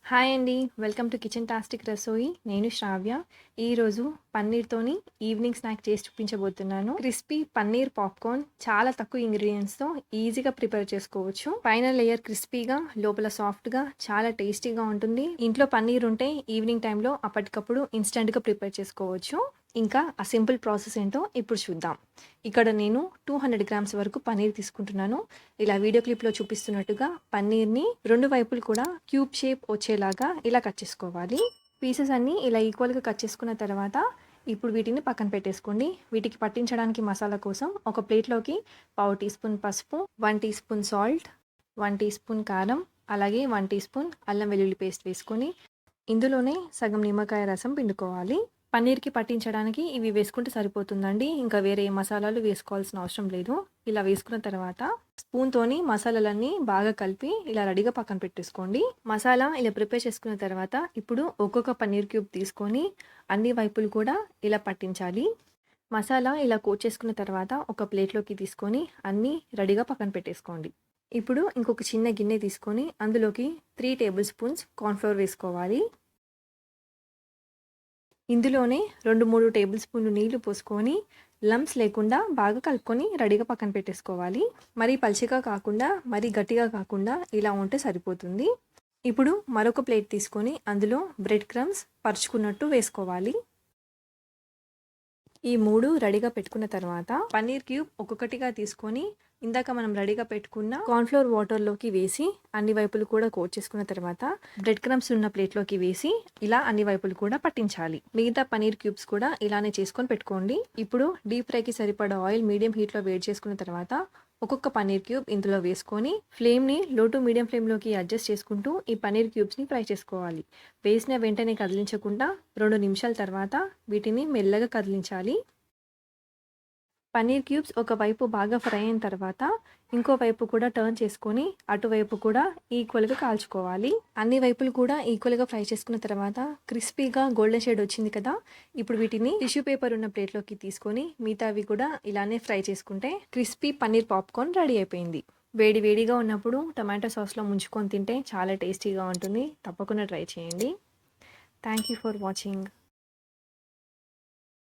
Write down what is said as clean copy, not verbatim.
Hi అండి. Welcome to kitchen టాస్టిక్ రసోయి. నేను శ్రావ్య. ఈరోజు పన్నీర్‌తోని ఈవినింగ్ స్నాక్ చేసి చూపించబోతున్నాను. క్రిస్పీ పన్నీర్ పాప్‌కార్న్ చాలా తక్కువ ఇంగ్రీడియెంట్స్‌తో ఈజీగా ప్రిపేర్ చేసుకోవచ్చు. పైన లేయర్ క్రిస్పీగా, లోపల సాఫ్ట్‌గా చాలా టేస్టీగా ఉంటుంది. ఇంట్లో పన్నీర్ ఉంటే ఈవినింగ్ టైంలో అప్పటికప్పుడు ఇన్‌స్టంట్‌గా ప్రిపేర్ చేసుకోవచ్చు. ఇంకా ఆ సింపుల్ ప్రాసెస్ ఏంటో ఇప్పుడు చూద్దాం. ఇక్కడ నేను 200 గ్రామ్స్ వరకు పన్నీర్ తీసుకుంటున్నాను. ఇలా వీడియో క్లిప్‌లో చూపిస్తున్నట్టుగా పన్నీర్‌ని 2 వైపులు కూడా క్యూబ్ షేప్ వచ్చేలాగా ఇలా కట్ చేసుకోవాలి. పీసెస్ అన్నీ ఇలా ఈక్వల్‌గా కట్ చేసుకున్న తర్వాత ఇప్పుడు వీటిని పక్కన పెట్టేసుకోండి. వీటికి పట్టించడానికి మసాలా కోసం ఒక ప్లేట్‌లోకి పావు టీ స్పూన్ పసుపు, 1 teaspoon salt, 1 teaspoon కారం, అలాగే 1 టీ స్పూన్ అల్లం వెల్లుల్లి పేస్ట్ వేసుకొని ఇందులోనే సగం నిమ్మకాయ రసం పిండుకోవాలి. పన్నీర్‌కి పట్టించడానికి ఇవి వేసుకుంటే సరిపోతుందండి. ఇంకా వేరే ఏ మసాలాలు వేసుకోవాల్సిన అవసరం లేదు. ఇలా వేసుకున్న తర్వాత స్పూన్‌తోని మసాలాలన్నీ బాగా కలిపి ఇలా రెడీగా పక్కన పెట్టేసుకోండి. మసాలా ఇలా ప్రిపేర్ చేసుకున్న తర్వాత ఇప్పుడు ఒక్కొక్క పన్నీర్ క్యూబ్ తీసుకొని అన్ని వైపులు కూడా ఇలా పట్టించాలి. మసాలా ఇలా కోట్ చేసుకున్న తర్వాత ఒక ప్లేట్‌లోకి తీసుకొని అన్నీ రెడీగా పక్కన పెట్టేసుకోండి. ఇప్పుడు ఇంకొక చిన్న గిన్నె తీసుకొని అందులోకి 3 టేబుల్ స్పూన్స్ కార్న్ ఫ్లోర్ వేసుకోవాలి. ఇందులోనే 2, 3 టేబుల్ స్పూన్లు నీళ్లు పోసుకొని లంప్స్ లేకుండా బాగా కలుపుకొని రెడీగా పక్కన పెట్టేసుకోవాలి. మరీ పల్చగా కాకుండా, మరీ గట్టిగా కాకుండా ఇలా ఉంటే సరిపోతుంది. ఇప్పుడు మరొక ప్లేట్ తీసుకొని అందులో బ్రెడ్ క్రమ్స్ పరుచుకున్నట్టు వేసుకోవాలి. ఈ 3 రెడీగా పెట్టుకున్న తర్వాత పన్నీర్ క్యూబ్ ఒక్కొక్కటిగా తీసుకొని ఇందాక మనం రెడీగా పెట్టుకున్న కార్న్‌ఫ్లోర్ వాటర్‌లోకి వేసి అన్ని వైపులు కూడా కోట్ చేసుకున్న తర్వాత బ్రెడ్ క్రమ్స్ ఉన్న ప్లేట్‌లోకి వేసి ఇలా అన్ని వైపులు కూడా పట్టించాలి. మిగతా పన్నీర్ క్యూబ్స్ కూడా ఇలానే చేసుకొని పెట్టుకోండి. ఇప్పుడు డీప్ ఫ్రైకి సరిపడా ఆయిల్ మీడియం హీట్‌లో వేడి చేసుకున్న తర్వాత ఒక్కొక్క పన్నీర్ క్యూబ్ ఇందులో వేసుకొని ఫ్లేమ్‌ని లో టు మీడియం ఫ్లేమ్‌లోకి అడ్జస్ట్ చేసుకుంటూ ఈ పన్నీర్ క్యూబ్స్‌ని ఫ్రై చేసుకోవాలి. వేసిన వెంటనే కదిలించకుండా 2 నిమిషాల తర్వాత వీటిని మెల్లగా కదిలించాలి. పన్నీర్ క్యూబ్స్ ఒకవైపు బాగా ఫ్రై అయిన తర్వాత ఇంకో వైపు కూడా టర్న్ చేసుకొని అటువైపు కూడా ఈక్వల్గా కాల్చుకోవాలి. అన్ని వైపులు కూడా ఈక్వల్గా ఫ్రై చేసుకున్న తర్వాత క్రిస్పీగా గోల్డెన్ షేడ్ వచ్చింది కదా. ఇప్పుడు వీటిని టిష్యూ పేపర్ ఉన్న ప్లేట్లోకి తీసుకొని మిగతావి కూడా ఇలానే ఫ్రై చేసుకుంటే క్రిస్పీ పన్నీర్ పాప్కార్న్ రెడీ అయిపోయింది. వేడి వేడిగా ఉన్నప్పుడు టమాటో సాస్లో ముంచుకొని తింటే చాలా టేస్టీగా ఉంటుంది. తప్పకుండా ట్రై చేయండి. Thank you for watching.